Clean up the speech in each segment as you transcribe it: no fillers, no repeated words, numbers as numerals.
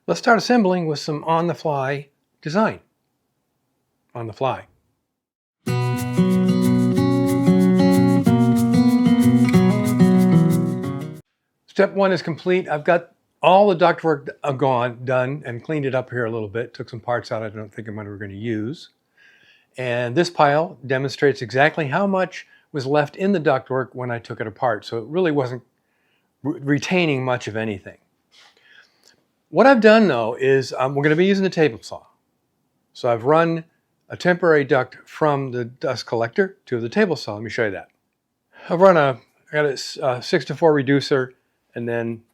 Let's start assembling with some on-the-fly design. On the fly. Step one is complete. I've got all the ductwork done and cleaned it up here a little bit. Took some parts out I don't think I'm ever going to use. And this pile demonstrates exactly how much was left in the ductwork when I took it apart. So it really wasn't retaining much of anything. What I've done though is we're going to be using the table saw. So I've run a temporary duct from the dust collector to the table saw. Let me show you that. I got a 6-to-4 reducer, and then,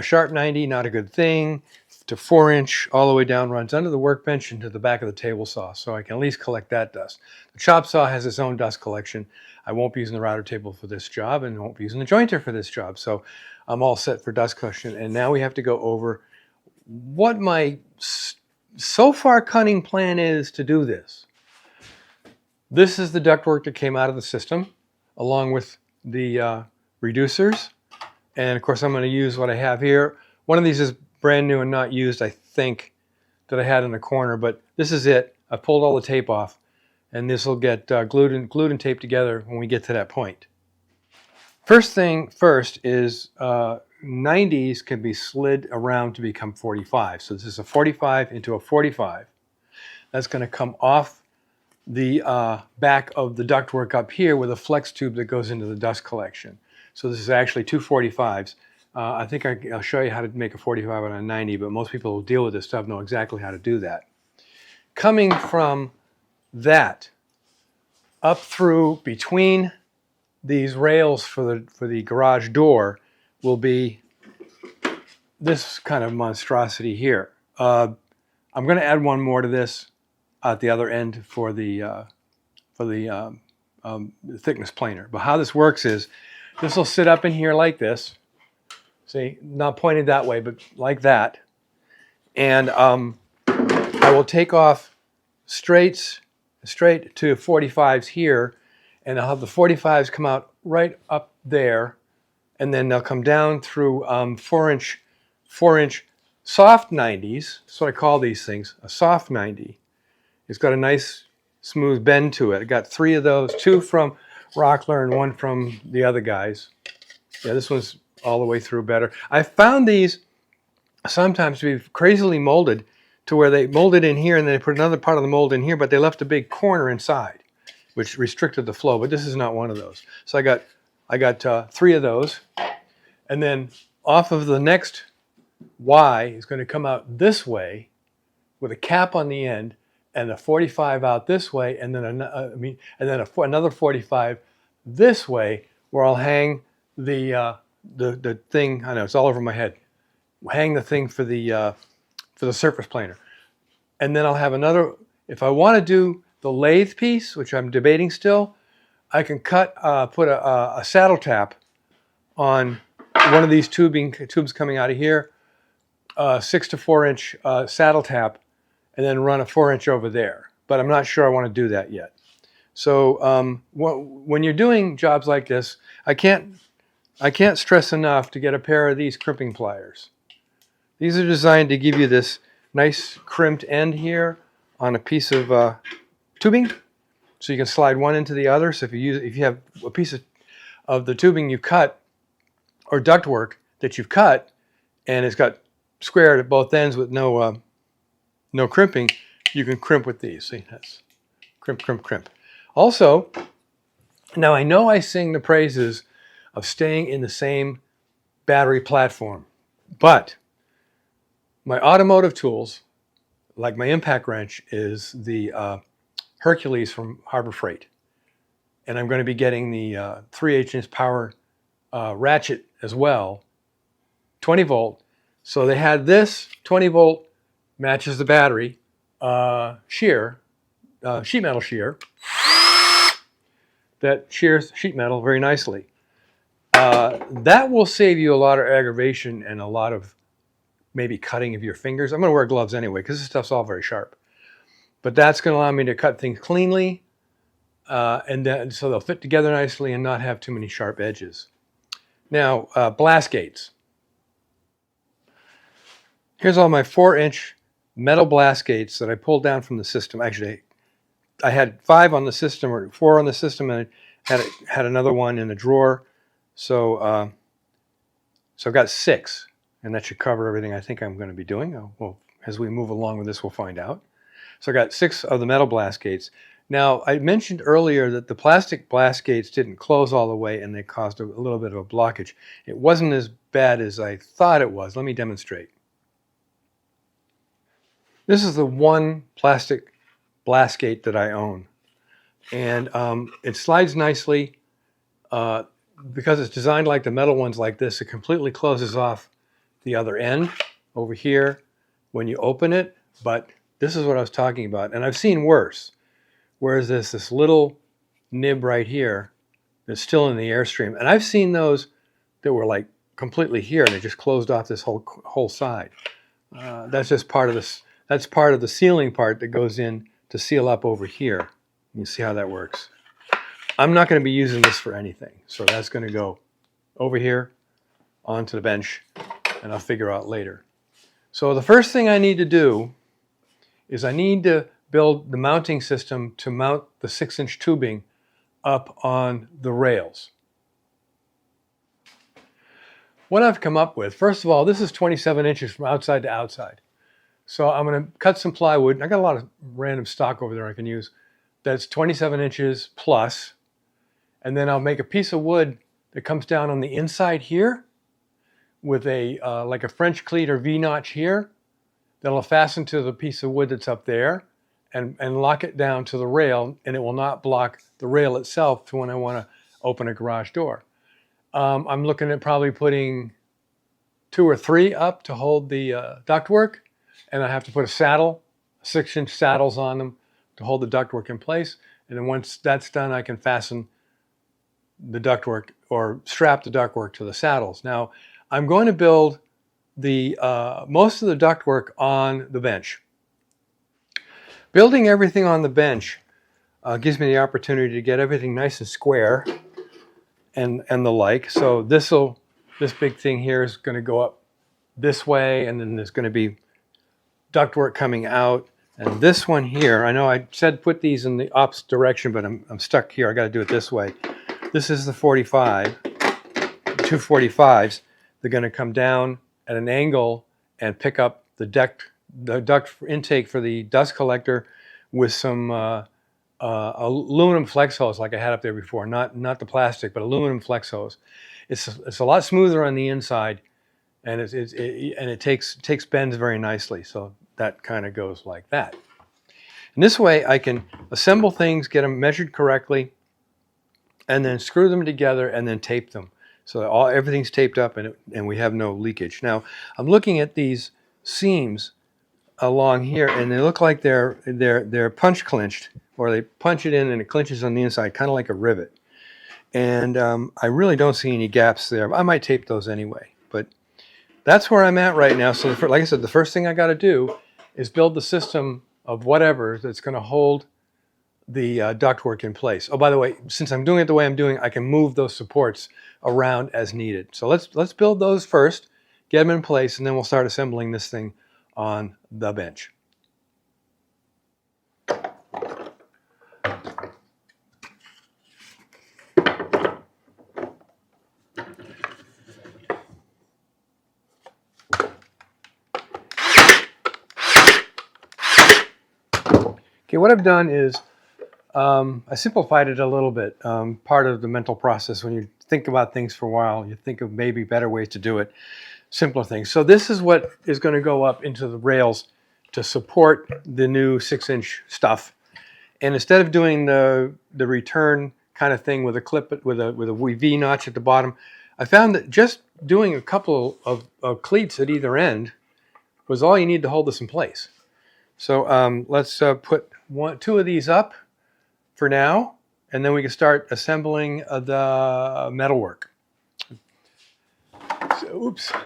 sharp 90, not a good thing, to 4-inch all the way down, runs under the workbench into the back of the table saw, so I can at least collect that dust. The chop saw has its own dust collection. I won't be using the router table for this job, and won't be using the jointer for this job, so I'm all set for dust collection. And now we have to go over what my so far cunning plan is to do this. This is the ductwork that came out of the system, along with the reducers. And of course I'm going to use what I have here. One of these is brand new and not used, I think, that I had in the corner, but this is it. I pulled all the tape off, and this will get glued and taped together when we get to that point. First thing first is 90s can be slid around to become 45. So this is a 45 into a 45. That's going to come off the back of the ductwork up here with a flex tube that goes into the dust collection. So this is actually two 45s. I think I'll show you how to make a 45 on a 90, but most people who deal with this stuff know exactly how to do that. Coming from that up through between these rails for the garage door will be this kind of monstrosity here. I'm going to add one more to this at the other end for the thickness planer. But how this works is this will sit up in here like this. See, not pointed that way, but like that. And I will take off straight to 45s here, and I'll have the 45s come out right up there, and then they'll come down through 4-inch soft 90s. That's what I call these things, a soft 90. It's got a nice smooth bend to it. I got 3 of those, 2 from Rockler and 1 from the other guys. Yeah, this one's all the way through better. I found these sometimes to be crazily molded, to where they molded in here and then they put another part of the mold in here, but they left a big corner inside, which restricted the flow. But this is not one of those. So I got 3 of those, and then off of the next Y is going to come out this way with a cap on the end, and a 45 out this way, and then another 45 this way, where I'll hang the thing. I know it's all over my head. Hang the thing for the surface planer, and then I'll have another. If I want to do the lathe piece, which I'm debating still, I can put a saddle tap on one of these tubes coming out of here, 6 to 4-inch saddle tap, and then run a 4-inch over there. But I'm not sure I want to do that yet. So when you're doing jobs like this, I can't stress enough to get a pair of these crimping pliers. These are designed to give you this nice crimped end here on a piece of tubing, so you can slide one into the other. So if you have a piece of the tubing you cut, or ductwork that you've cut, and it's got squared at both ends with no crimping, you can crimp with these. See, that's crimp, crimp, crimp. Also, now I know I sing the praises of staying in the same battery platform, but my automotive tools, like my impact wrench, is the Hercules from Harbor Freight. And I'm going to be getting the 3/8-inch power ratchet as well, 20 volt. So they had this 20 volt, matches the battery, sheet metal shear, that shears sheet metal very nicely. That will save you a lot of aggravation and a lot of maybe cutting of your fingers. I'm going to wear gloves anyway because this stuff's all very sharp. But that's going to allow me to cut things cleanly, and then so they'll fit together nicely and not have too many sharp edges. Now, blast gates. Here's all my 4-inch metal blast gates that I pulled down from the system. Actually, I had 5 on the system, or 4 on the system, and I had another one in a drawer. So so I've got 6, and that should cover everything I think I'm going to be doing. Well, as we move along with this, we'll find out. So I got 6 of the metal blast gates. Now, I mentioned earlier that the plastic blast gates didn't close all the way, and they caused a little bit of a blockage. It wasn't as bad as I thought it was. Let me demonstrate. This is the one plastic blast gate that I own, and it slides nicely. Because it's designed like the metal ones like this, it completely closes off the other end over here when you open it. But this is what I was talking about, and I've seen worse. Whereas there's this little nib right here that's still in the airstream, and I've seen those that were like completely here, and they just closed off this whole side. That's just part of this. That's part of the sealing part that goes in to seal up over here. You see how that works. I'm not going to be using this for anything, so that's going to go over here onto the bench, and I'll figure out later. So the first thing I need to do is I need to build the mounting system to mount the 6-inch tubing up on the rails. What I've come up with, first of all, this is 27 inches from outside to outside. So I'm going to cut some plywood. I got a lot of random stock over there I can use. That's 27 inches plus. And then I'll make a piece of wood that comes down on the inside here with a like a French cleat or V-notch here that'll fasten to the piece of wood that's up there and lock it down to the rail, and it will not block the rail itself when I want to open a garage door. I'm looking at probably putting 2 or 3 up to hold the ductwork, and I have to put a saddle, 6-inch saddles on them to hold the ductwork in place. And then once that's done, I can fasten the ductwork or strap the ductwork to the saddles. Now, I'm going to build the most of the ductwork on the bench. Building everything on the bench gives me the opportunity to get everything nice and square and the like. So this big thing here is going to go up this way, and then there's going to be ductwork coming out. And this one here, I know I said put these in the opposite direction, but I'm stuck here. I got to do it this way. This is the 45, 2 45s. They're going to come down at an angle and pick up the duct intake for the dust collector with some aluminum flex hose like I had up there before. Not the plastic, but aluminum flex hose. It's a lot smoother on the inside, and it takes bends very nicely. So that kind of goes like that. And this way I can assemble things, get them measured correctly, and then screw them together and then tape them. So everything's taped up and we have no leakage. Now, I'm looking at these seams along here, and they look like they're punch clinched, or they punch it in and it clinches on the inside, kind of like a rivet. And I really don't see any gaps there. I might tape those anyway, but that's where I'm at right now. So like I said, the first thing I got to do is build the system of whatever that's going to hold the ductwork in place. Oh, by the way, since I'm doing it the way I'm doing, I can move those supports around as needed. So let's build those first, get them in place, and then we'll start assembling this thing on the bench. Okay, what I've done is I simplified it a little bit. Part of the mental process, when you think about things for a while, you think of maybe better ways to do it, simpler things. So this is what is going to go up into the rails to support the new 6-inch stuff. And instead of doing the return kind of thing with a clip with a V notch at the bottom, I found that just doing a couple of cleats at either end was all you need to hold this in place. So let's put 2 of these up for now, and then we can start assembling the metalwork. So, oops. So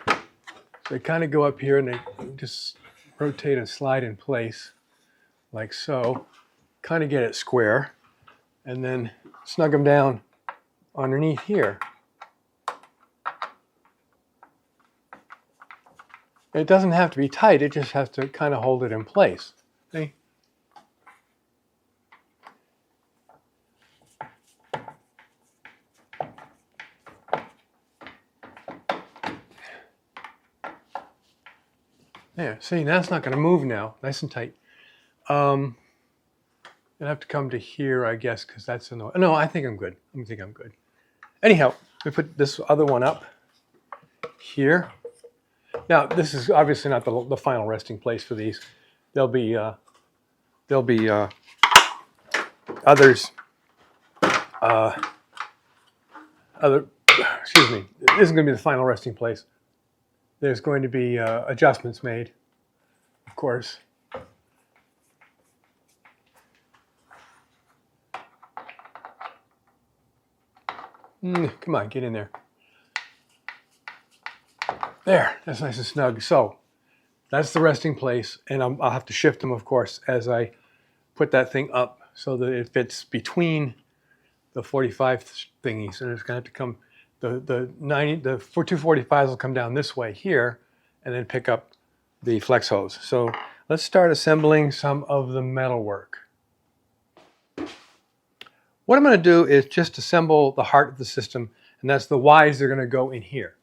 they kind of go up here and they just rotate and slide in place like so. Kind of get it square, and then snug them down underneath here. It doesn't have to be tight, it just has to kind of hold it in place. See? There, see, that's not going to move now. Nice and tight. I'll have to come to here, I guess, because that's annoying. No, I think I'm good. I think I'm good. Anyhow, we put this other one up here. Now, this is obviously not the final resting place for these. There'll be others. Excuse me. This isn't going to be the final resting place. There's going to be adjustments made, of course. Come on, get in there. There, that's nice and snug. So that's the resting place, and I'll have to shift them, of course, as I put that thing up so that it fits between the 45 thingies, and it's going to have to come. The 245s will come down this way here, and then pick up the flex hose. So let's start assembling some of the metal work. What I'm going to do is just assemble the heart of the system, and that's the Ys that are going to go in here,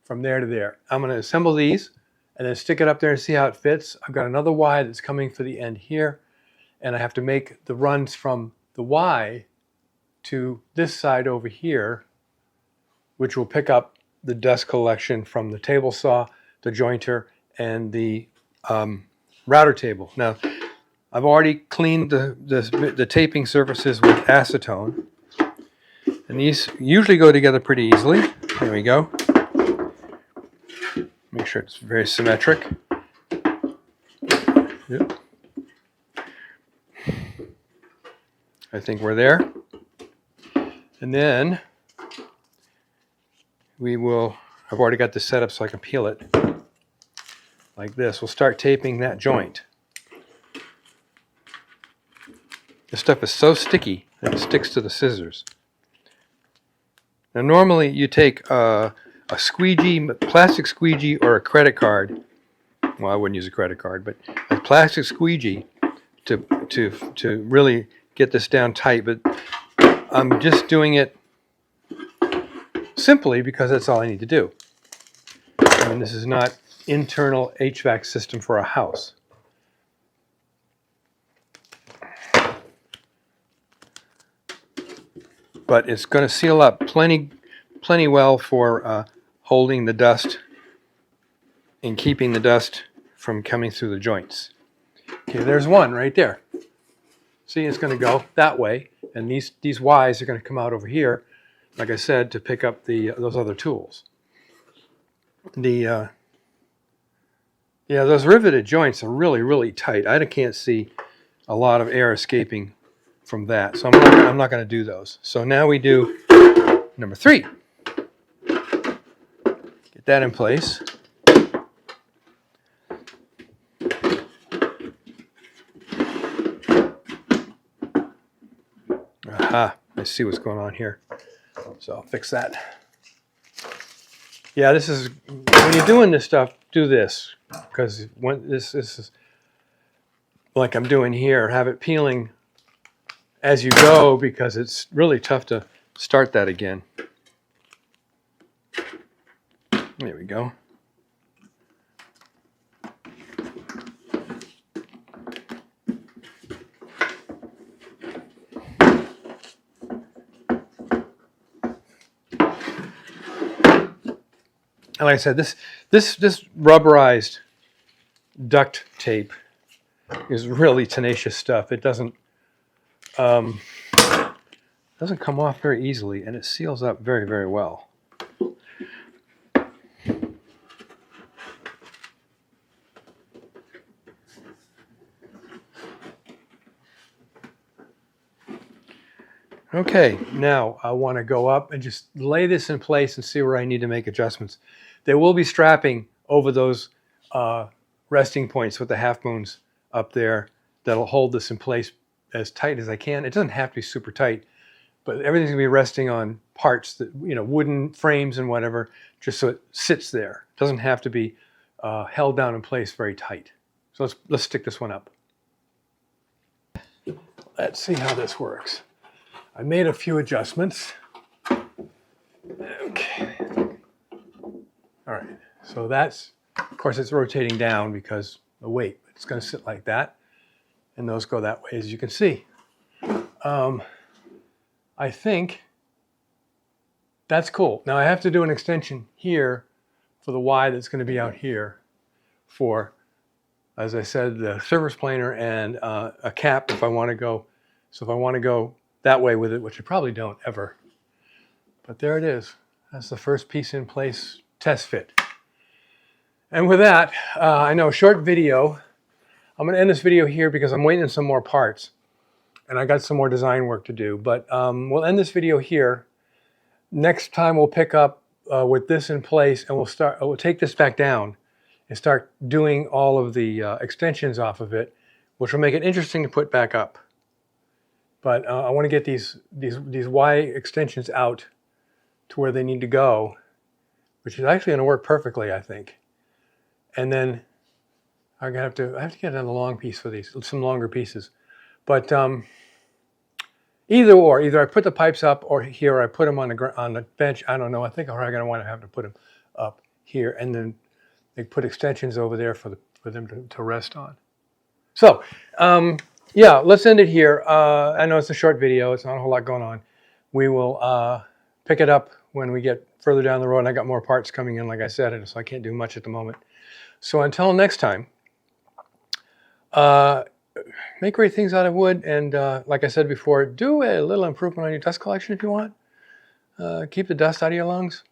from there to there. I'm going to assemble these, and then stick it up there and see how it fits. I've got another Y that's coming for the end here, and I have to make the runs from the Y to this side over here, which will pick up the dust collection from the table saw, the jointer, and the router table. Now, I've already cleaned the taping surfaces with acetone, and these usually go together pretty easily. There we go. Make sure it's very symmetric. Yep. I think we're there. And then I've already got this set up so I can peel it like this. We'll start taping that joint. This stuff is so sticky that it sticks to the scissors. Now normally you take a squeegee, plastic squeegee, or a credit card. Well, I wouldn't use a credit card, but a plastic squeegee to really get this down tight. But I'm just doing it simply because that's all I need to do. I mean, this is not internal HVAC system for a house. But it's going to seal up plenty well for holding the dust and keeping the dust from coming through the joints. Okay, there's one right there. See, it's going to go that way, and these Ys are going to come out over here, like I said, to pick up those other tools. Yeah, those riveted joints are really tight. I can't see a lot of air escaping from that, so I'm not going to do those. So now we do number 3. Get that in place. Aha, I see what's going on here. So I'll fix that. Yeah, this is, when you're doing this stuff, do this, because when this is like I'm doing here, have it peeling as you go, because it's really tough to start that again. There we go. And like I said, this rubberized duct tape is really tenacious stuff. It doesn't come off very easily, and it seals up very well. Okay, now I want to go up and just lay this in place and see where I need to make adjustments. There will be strapping over those resting points with the half moons up there that'll hold this in place as tight as I can. It doesn't have to be super tight, but everything's gonna be resting on parts that, wooden frames and whatever, just so it sits there. It doesn't have to be held down in place very tight. So let's stick this one up. Let's see how this works. I made a few adjustments. Okay. All right. So that's, of course, it's rotating down because the weight. It's going to sit like that, and those go that way, as you can see. I think that's cool. Now I have to do an extension here for the Y that's going to be out here for, as I said, the surface planer and a cap if I want to go. So if I want to go that way with it, which I probably don't ever. But there it is. That's the first piece in place, test fit. And with that, I know, short video. I'm going to end this video here because I'm waiting on some more parts. And I got some more design work to do. But we'll end this video here. Next time we'll pick up with this in place, and we'll take this back down and start doing all of the extensions off of it, which will make it interesting to put back up. But I want to get these Y extensions out to where they need to go, which is actually going to work perfectly, I think. And then I have to get another long piece for these, some longer pieces. But either I put the pipes up, or here I put them on the bench. I don't know. I think I'm probably going to want to have to put them up here, and then they put extensions over there for them to rest on. So yeah, let's end it here. I know it's a short video. It's not a whole lot going on. We will pick it up when we get further down the road. And I got more parts coming in, like I said, so I can't do much at the moment. So until next time, make great things out of wood, and like I said before, do a little improvement on your dust collection if you want. Keep the dust out of your lungs.